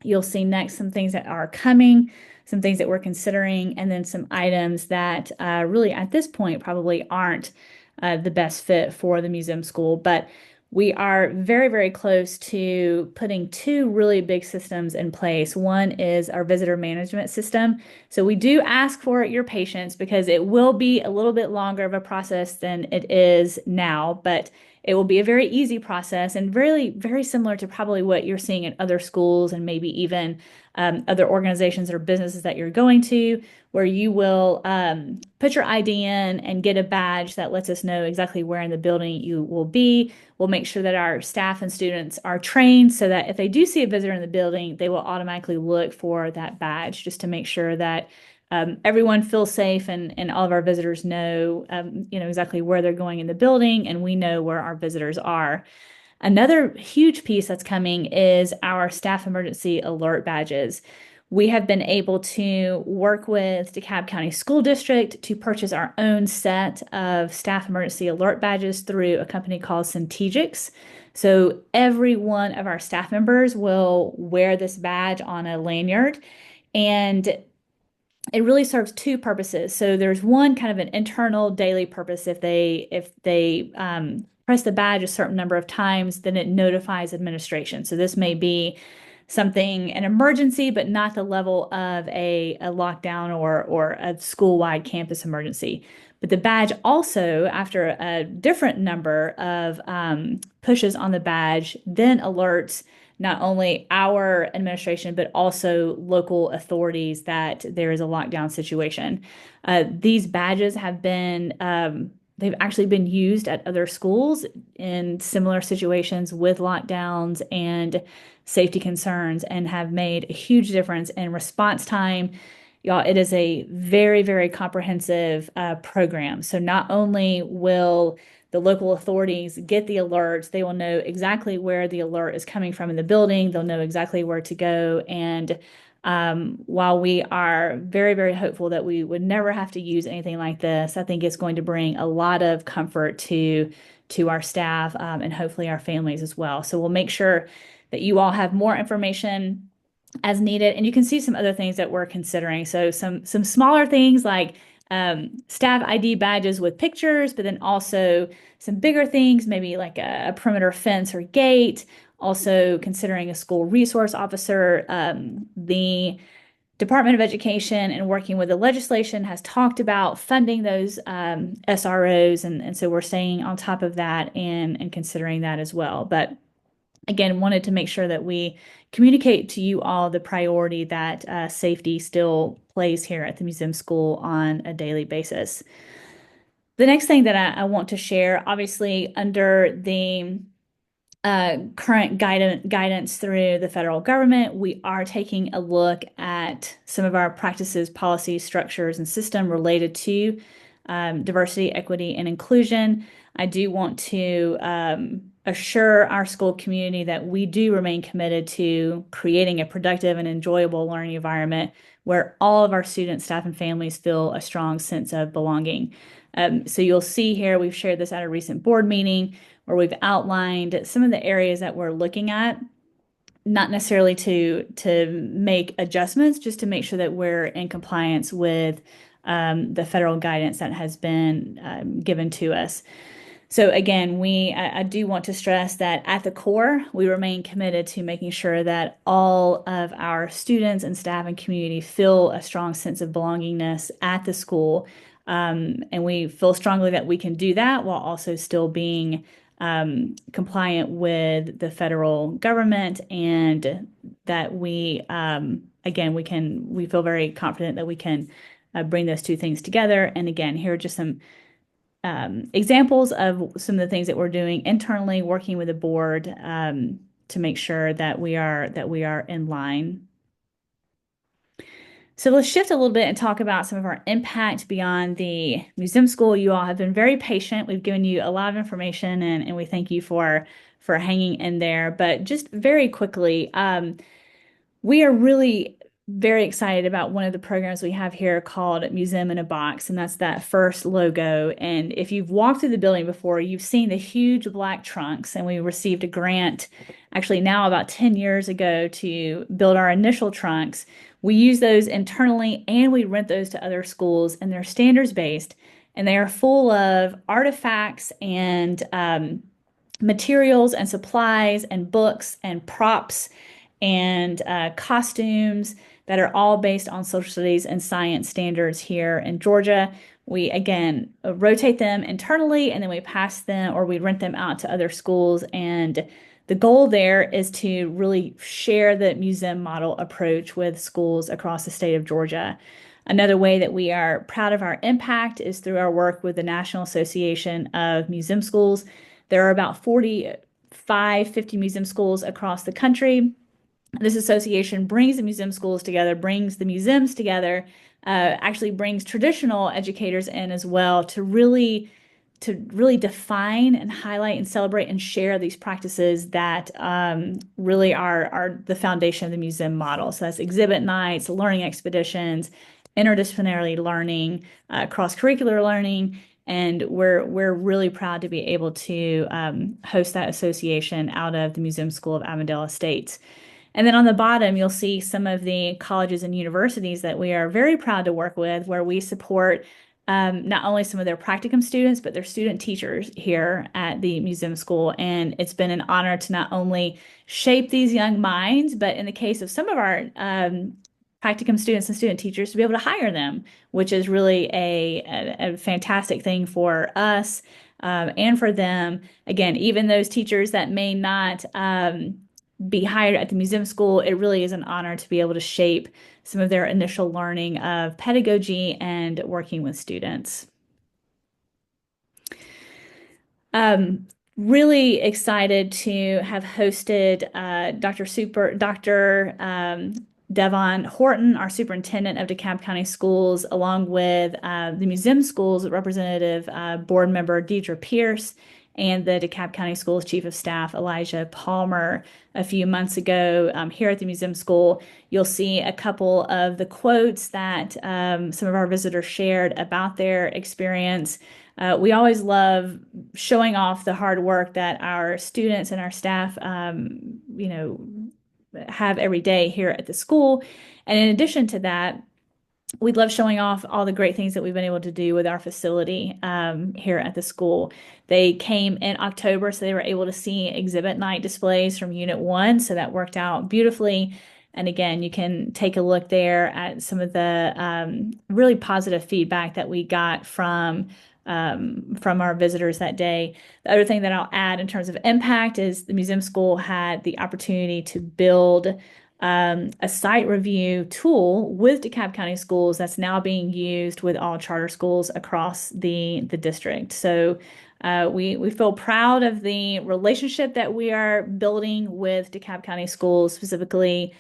You'll see next some things that are coming, some things that we're considering, and then some items that really at this point probably aren't the best fit for the museum school. But we are very, very close to putting two really big systems in place. One is our visitor management system. So we do ask for your patience because it will be a little bit longer of a process than it is now, but it will be a very easy process and really very similar to probably what you're seeing in other schools and maybe even other organizations or businesses that you're going to, where you will put your ID in and get a badge that lets us know exactly where in the building you will be. We'll make sure that our staff and students are trained so that if they do see a visitor in the building, they will automatically look for that badge just to make sure that everyone feels safe and all of our visitors know, exactly where they're going in the building, and we know where our visitors are. Another huge piece that's coming is our staff emergency alert badges. We have been able to work with DeKalb County School District to purchase our own set of staff emergency alert badges through a company called Centegix. So every one of our staff members will wear this badge on a lanyard, and it really serves two purposes. So there's one kind of an internal daily purpose. If they press the badge a certain number of times, then it notifies administration. So this may be an emergency, but not the level of a lockdown or a school-wide campus emergency. But the badge also, after a different number of pushes on the badge, then alerts not only our administration, but also local authorities that there is a lockdown situation. These badges they've actually been used at other schools in similar situations with lockdowns and safety concerns and have made a huge difference in response time. Y'all, it is a very, very comprehensive program. So not only will the local authorities get the alerts, they will know exactly where the alert is coming from in the building. They'll know exactly where to go and While we are very, very hopeful that we would never have to use anything like this, I think it's going to bring a lot of comfort to our staff, and hopefully our families as well. So we'll make sure that you all have more information as needed. And you can see some other things that we're considering. So some smaller things like staff ID badges with pictures, but then also some bigger things, maybe like a perimeter fence or gate. Also considering a school resource officer. The Department of Education and working with the legislation has talked about funding those SROs, and so we're staying on top of that and considering that as well. But again, wanted to make sure that we communicate to you all the priority that safety still plays here at the museum school on a daily basis. The next thing that I want to share, obviously under the current guidance through the federal government, we are taking a look at some of our practices, policies, structures, and system related to diversity, equity, and inclusion. I do want to assure our school community that we do remain committed to creating a productive and enjoyable learning environment where all of our students, staff, and families feel a strong sense of belonging. So you'll see here, we've shared this at a recent board meeting where we've outlined some of the areas that we're looking at, not necessarily to make adjustments, just to make sure that we're in compliance with the federal guidance that has been given to us. So again, I do want to stress that at the core, we remain committed to making sure that all of our students and staff and community feel a strong sense of belongingness at the school. And we feel strongly that we can do that while also still being compliant with the federal government, and that again, we feel very confident that we can bring those two things together. And again, here are just some examples of some of the things that we're doing internally, working with the board to make sure that we are in line. So let's shift a little bit and talk about some of our impact beyond the museum school. You all have been very patient. We've given you a lot of information, and we thank you for hanging in there. But just very quickly, we are really very excited about one of the programs we have here called Museum in a Box, and that's that first logo. And if you've walked through the building before, you've seen the huge black trunks, and we received a grant actually now about 10 years ago to build our initial trunks. We use those internally and we rent those to other schools, and they're standards based, and they are full of artifacts and materials and supplies and books and props and costumes that are all based on social studies and science standards here in Georgia. We, again, rotate them internally, and then we pass them or we rent them out to other schools. And the goal there is to really share the museum model approach with schools across the state of Georgia. Another way that we are proud of our impact is through our work with the National Association of Museum Schools. There are about 50 museum schools across the country. This association brings the museum schools together, brings the museums together, actually brings traditional educators in as well to really define and highlight and celebrate and share these practices that really are the foundation of the museum model. So that's exhibit nights, learning expeditions, interdisciplinary learning, cross-curricular learning, and we're really proud to be able to host that association out of the Museum School of Avondale Estates. And then on the bottom, you'll see some of the colleges and universities that we are very proud to work with, where we support not only some of their practicum students, but their student teachers here at the museum school. And it's been an honor to not only shape these young minds, but in the case of some of our practicum students and student teachers, to be able to hire them, which is really a fantastic thing for us and for them. Again, even those teachers that may not be hired at the museum school, it really is an honor to be able to shape some of their initial learning of pedagogy and working with students. Really excited to have hosted Dr. Devon Horton, our superintendent of DeKalb County Schools, along with the museum schools representative board member Deidre Pierce, and the DeKalb County Schools Chief of Staff, Elijah Palmer, a few months ago here at the museum school. You'll see a couple of the quotes that some of our visitors shared about their experience. We always love showing off the hard work that our students and our staff, have every day here at the school. And in addition to that, we love showing off all the great things that we've been able to do with our facility here at the school. They came in October, so they were able to see exhibit night displays from Unit 1, so that worked out beautifully. And again, you can take a look there at some of the really positive feedback that we got from our visitors that day. The other thing that I'll add in terms of impact is the museum school had the opportunity to build a site review tool with DeKalb County Schools that's now being used with all charter schools across the district. So we feel proud of the relationship that we are building with DeKalb County Schools, specifically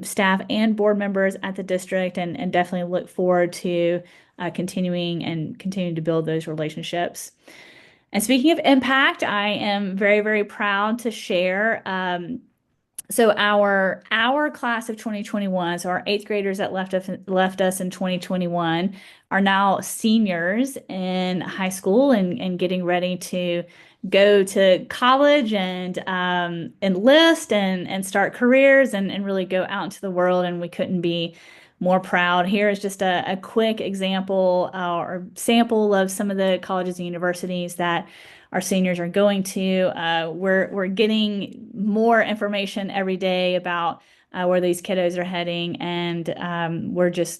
staff and board members at the district, and definitely look forward to continuing to build those relationships. And speaking of impact, I am very, very proud to share. So our class of 2021, so our eighth graders that left us in 2021 are now seniors in high school and getting ready to go to college and enlist and start careers and really go out into the world. And we couldn't be more proud. Here is just a quick example or sample of some of the colleges and universities that our seniors are going to. We're getting more information every day about where these kiddos are heading, and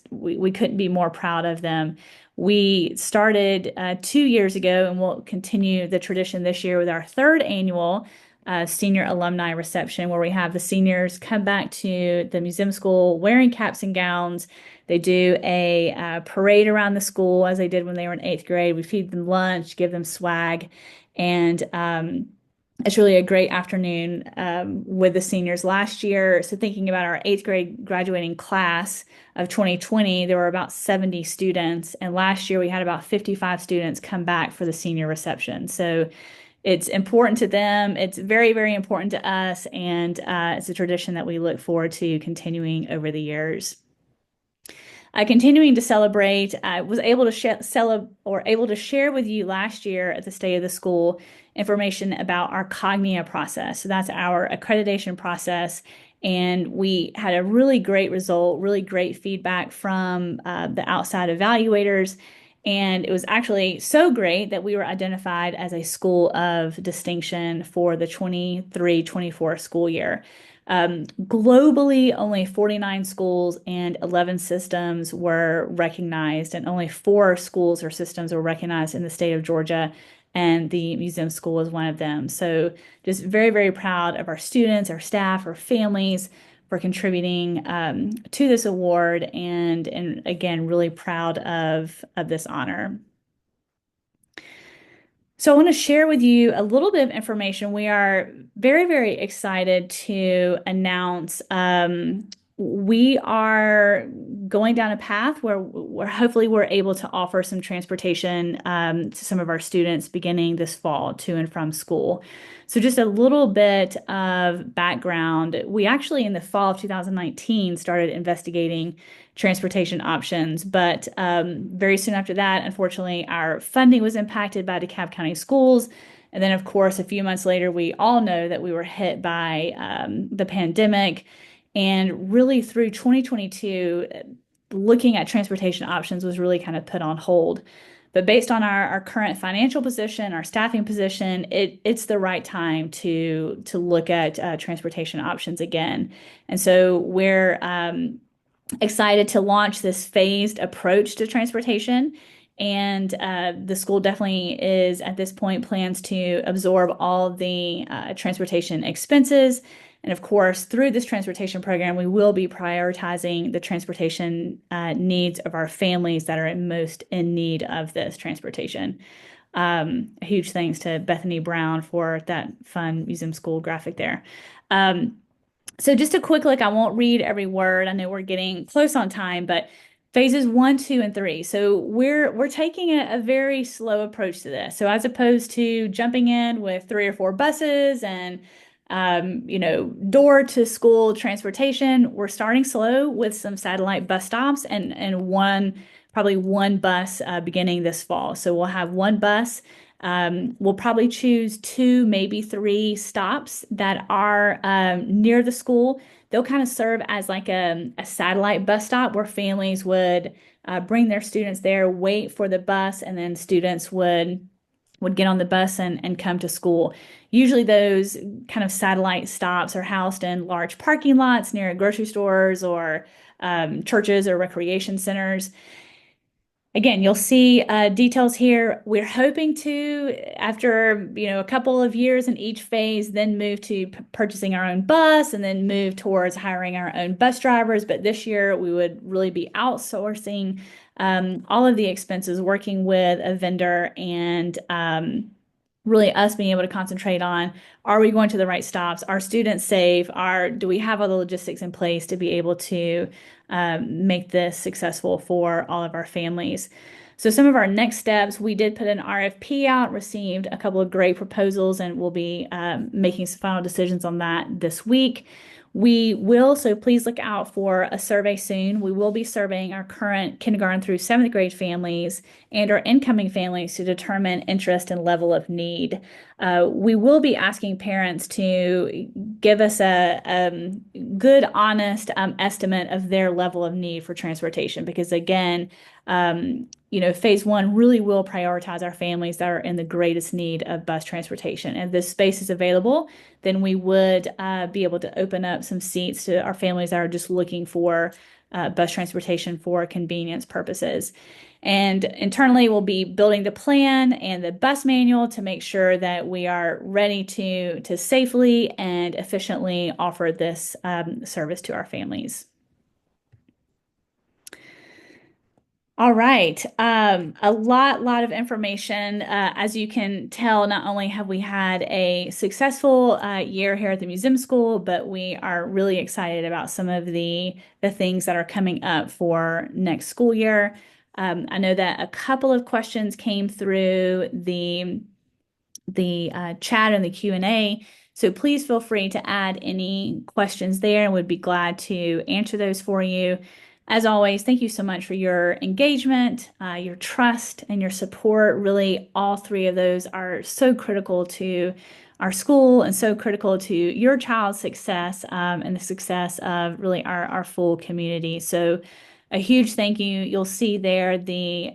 we couldn't be more proud of them. We started 2 years ago, and we'll continue the tradition this year with our third annual senior alumni reception, where we have the seniors come back to the museum school wearing caps and gowns. They do a parade around the school as they did when they were in eighth grade. We feed them lunch, give them swag, and it's really a great afternoon with the seniors last year. So thinking about our eighth grade graduating class of 2020, there were about 70 students, and last year we had about 55 students come back for the senior reception. So it's important to them. It's very, very important to us, and it's a tradition that we look forward to continuing over the years. Continuing to celebrate, I was able to share with you last year at the State of the School information about our Cognia process. So that's our accreditation process, and we had a really great result, really great feedback from the outside evaluators. And it was actually so great that we were identified as a school of distinction for the 23-24 school year. Globally, only 49 schools and 11 systems were recognized, and only 4 schools or systems were recognized in the state of Georgia, and the museum school is one of them. So just very, very proud of our students, our staff, our families for contributing to this award, and again, really proud of this honor. So I want to share with you a little bit of information. We are very, very excited to announce we are going down a path where hopefully we're able to offer some transportation to some of our students beginning this fall to and from school. So just a little bit of background. We actually in the fall of 2019 started investigating transportation options, but very soon after that, unfortunately, our funding was impacted by DeKalb County Schools. And then, of course, a few months later, we all know that we were hit by the pandemic. And really through 2022, looking at transportation options was really kind of put on hold. But based on our current financial position, our staffing position, it's the right time to look at transportation options again. And so we're excited to launch this phased approach to transportation. And the school definitely is at this point plans to absorb all the transportation expenses. And of course, through this transportation program, we will be prioritizing the transportation needs of our families that are most in need of this transportation. A huge thanks to Bethany Brown for that fun museum school graphic there. So just a quick look, I won't read every word. I know we're getting close on time, but Phases one, two, and three. So we're taking a very slow approach to this. So as opposed to jumping in with three or four buses and door to school transportation, we're starting slow with some satellite bus stops and probably one bus beginning this fall. So we'll have one bus. We'll probably choose two, maybe three stops that are near the school. They'll kind of serve as like a satellite bus stop where families would bring their students there, wait for the bus, and then students would get on the bus and come to school. Usually those kind of satellite stops are housed in large parking lots near grocery stores or churches or recreation centers. Again, you'll see details here. We're hoping to, after a couple of years in each phase, then move to purchasing our own bus and then move towards hiring our own bus drivers. But this year, we would really be outsourcing all of the expenses, working with a vendor and really us being able to concentrate on, are we going to the right stops? Are students safe? Do we have all the logistics in place to be able to make this successful for all of our families? So some of our next steps, we did put an RFP out, received a couple of great proposals, and we'll be making some final decisions on that this week. So please look out for a survey soon. We will be surveying our current kindergarten through seventh grade families and our incoming families to determine interest and level of need. We will be asking parents to give us a good, honest estimate of their level of need for transportation because, again, phase one really will prioritize our families that are in the greatest need of bus transportation. If this space is available, then we would be able to open up some seats to our families that are just looking for bus transportation for convenience purposes. And internally, we'll be building the plan and the bus manual to make sure that we are ready to safely and efficiently offer this service to our families. All right. A lot of information. As you can tell, not only have we had a successful year here at the museum school, but we are really excited about some of the things that are coming up for next school year. I know that a couple of questions came through the chat and the Q&A. So please feel free to add any questions there and would be glad to answer those for you. As always, thank you so much for your engagement, your trust, and your support. Really, all three of those are so critical to our school and so critical to your child's success and the success of really our full community. So a huge thank you. You'll see there the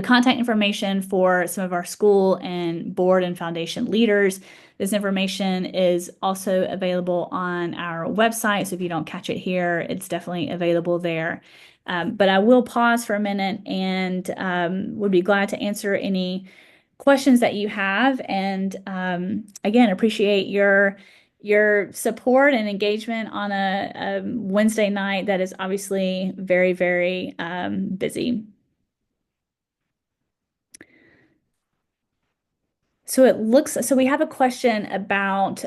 contact information for some of our school and board and foundation leaders. This information is also available on our website. So if you don't catch it here, it's definitely available there. But I will pause for a minute and would be glad to answer any questions that you have. And again, appreciate your support and engagement on a Wednesday night that is obviously very, very busy. So we have a question about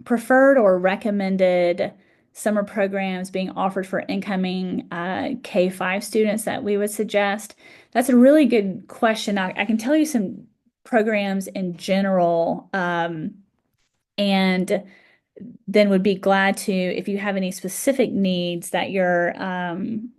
preferred or recommended summer programs being offered for incoming K-5 students that we would suggest. That's a really good question. I can tell you some programs in general, and then would be glad to, if you have any specific needs that you're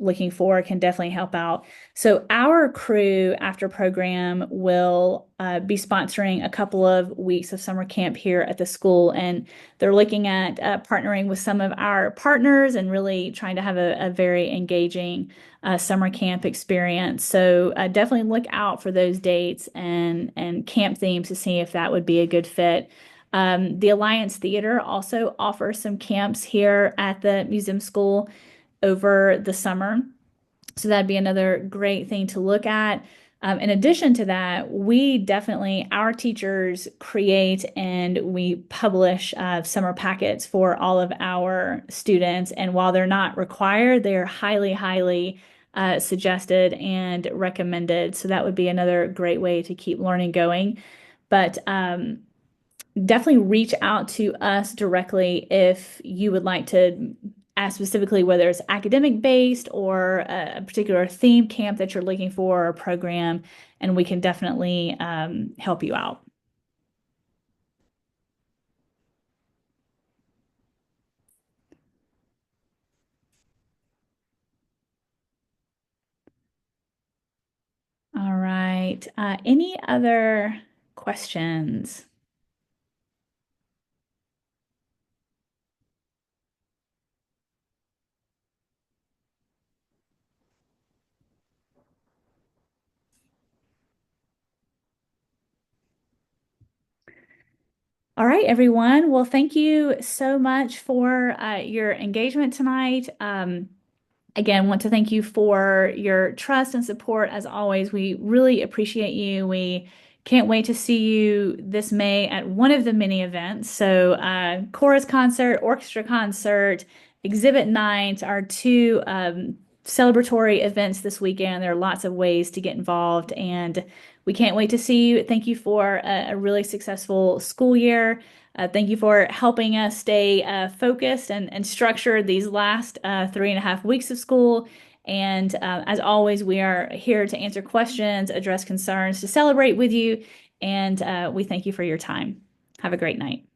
looking for, can definitely help out. So our crew after program will be sponsoring a couple of weeks of summer camp here at the school, and they're looking at partnering with some of our partners and really trying to have a very engaging summer camp experience. So definitely look out for those dates and camp themes to see if that would be a good fit. The Alliance Theater also offers some camps here at the museum school over the summer. So that'd be another great thing to look at. In addition to that, our teachers create and we publish summer packets for all of our students. And while they're not required, they're highly, highly suggested and recommended. So that would be another great way to keep learning going. But definitely reach out to us directly if you would like to ask specifically whether it's academic based or a particular theme camp that you're looking for or a program, and we can definitely help you out. All right. Any other questions? All right, everyone. Well, thank you so much for your engagement tonight. Again, want to thank you for your trust and support as always. We really appreciate you. We can't wait to see you this May at one of the many events. So, chorus concert, orchestra concert, exhibit night are two celebratory events this weekend. There are lots of ways to get involved, and we can't wait to see you. Thank you for a really successful school year. Thank you for helping us stay focused and structured these last 3.5 weeks of school. And as always, we are here to answer questions, address concerns, to celebrate with you. And we thank you for your time. Have a great night.